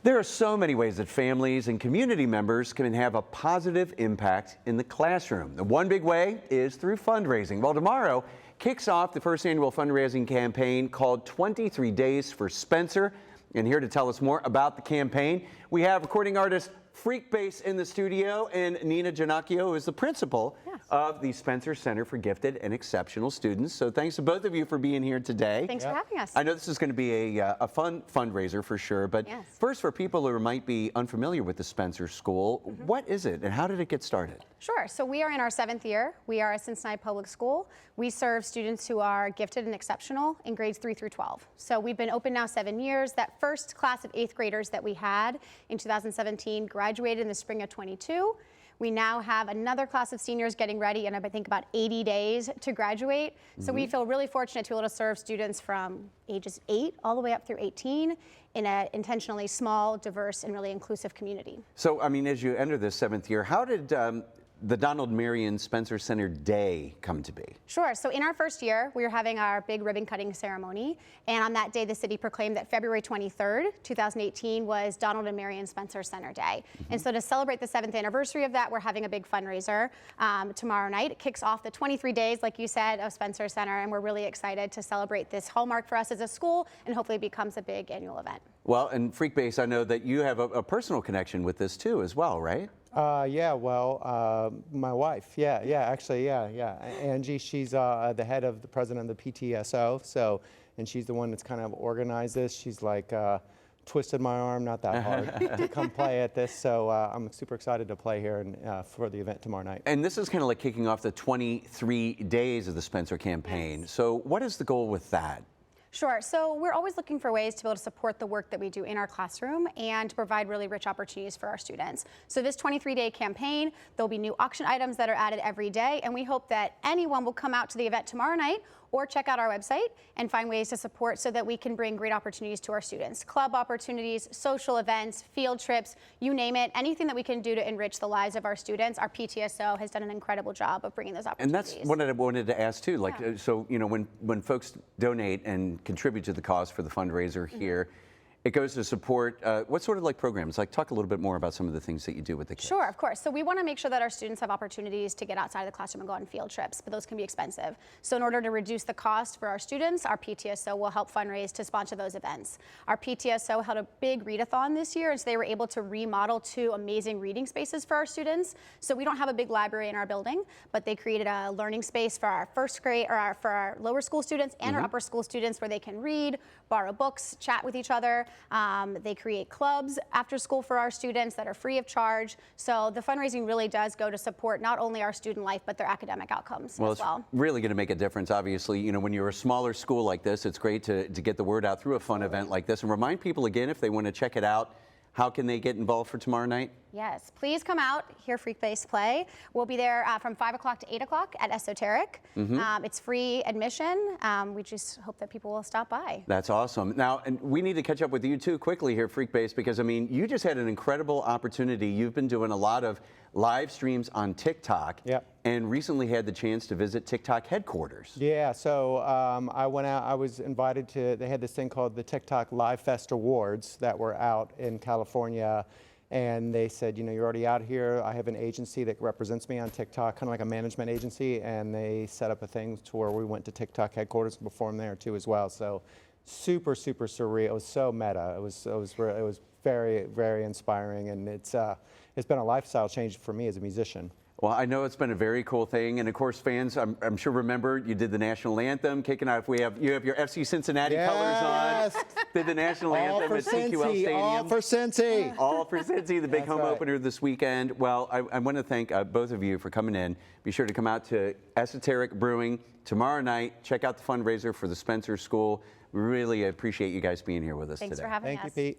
There are so many ways that families and community members can have a positive impact in the classroom. The one big way is through fundraising. Well, tomorrow kicks off the first annual fundraising campaign called 23 Days for Spencer. And here to tell us more about the campaign, we have recording artist Freakbass in the studio, and Nina Giannacchio, who is the principal of the Spencer Center for Gifted and Exceptional Students. So thanks to both of you for being here today. Thanks for having us. I know this is going to be a fun fundraiser for sure, but first, for people who might be unfamiliar with the Spencer School, what is it and how did it get started? Sure. So we are in our 7th year. We are a Cincinnati public school. We serve students who are gifted and exceptional in grades 3 through 12. So we've been open now 7 years. That first class of 8th graders that we had in 2017 graduated in the spring of 22. We now have another class of seniors getting ready in, I think, about 80 days to graduate. So we feel really fortunate to be able to serve students from ages 8 all the way up through 18 in an intentionally small, diverse, and really inclusive community. So, I mean, as you enter this 7th year, how did the Donald Marian Spencer Center Day come to be? Sure. So in our first year, we were having our big ribbon cutting ceremony. And on that day, the city proclaimed that February 23rd, 2018 was Donald and Marian Spencer Center Day. And so to celebrate the 7th anniversary of that, we're having a big fundraiser tomorrow night. It kicks off the 23 days, like you said, of Spencer Center. And we're really excited to celebrate this hallmark for us as a school, and hopefully it becomes a big annual event. Well, and Freakbass, I know that you have a personal connection with this too as well, right? My wife, actually, Angie, she's the head of the president of the PTSO, and she's the one that's kind of organized this. She's like twisted my arm, not that hard, to come play at this, so I'm super excited to play here and for the event tomorrow night. And this is kind of like kicking off the 23 days of the Spencer campaign. So what is the goal with that? Sure. So we're always looking for ways to be able to support the work that we do in our classroom and to provide really rich opportunities for our students. So this 23-day campaign, there'll be new auction items that are added every day, and we hope that anyone will come out to the event tomorrow night or check out our website and find ways to support so that we can bring great opportunities to our students. Club opportunities, social events, field trips, you name it, anything that we can do to enrich the lives of our students. Our PTSO has done an incredible job of bringing those opportunities. And that's what I wanted to ask too. Like, so, you know, when folks donate and contribute to the cause for the fundraiser here, it goes to support what sort of like programs? Like, talk a little bit more about some of the things that you do with the kids. Sure, of course. So we want to make sure that our students have opportunities to get outside of the classroom and go on field trips, but those can be expensive. So in order to reduce the cost for our students, our PTSO will help fundraise to sponsor those events. Our PTSO held a big readathon this year, and so they were able to remodel 2 amazing reading spaces for our students. So we don't have a big library in our building, but they created a learning space for our first grade, or for our lower school students and our upper school students, where they can read, borrow books, chat with each other. They create clubs after school for our students that are free of charge. So the fundraising really does go to support not only our student life, but their academic outcomes as well. It's really going to make a difference, obviously. You know, when you're a smaller school like this, it's great to get the word out through a fun event like this. And remind people again, if they want to check it out, how can they get involved for tomorrow night? Yes, please come out, hear Freakbass play. We'll be there from 5 o'clock to 8 o'clock at Esoteric. It's free admission. We just hope that people will stop by. That's awesome. Now, and we need to catch up with you too quickly here, Freakbass, because I mean, you just had an incredible opportunity. You've been doing a lot of live streams on TikTok, and recently had the chance to visit TikTok headquarters. Yeah, so I went out, I was invited to, they had this thing called the TikTok Live Fest Awards that were out in California. And they said, you know, you're already out here. I have an agency that represents me on TikTok, kind of like a management agency. And they set up a thing to where we went to TikTok headquarters and performed there too as well. So super, super surreal. It was so meta. It was very, very inspiring. And it's been a lifestyle change for me as a musician. Well, I know it's been a very cool thing, and of course, fans, I'm sure remember you did the national anthem, kicking out. You have your FC Cincinnati colors on. Did the national anthem at CQL Stadium. All for Cincy. All for Cincy, the big home opener this weekend. Well, I want to thank both of you for coming in. Be sure to come out to Esoteric Brewing tomorrow night. Check out the fundraiser for the Spencer School. We really appreciate you guys being here with us today. Thanks for having us. Thank you, Pete.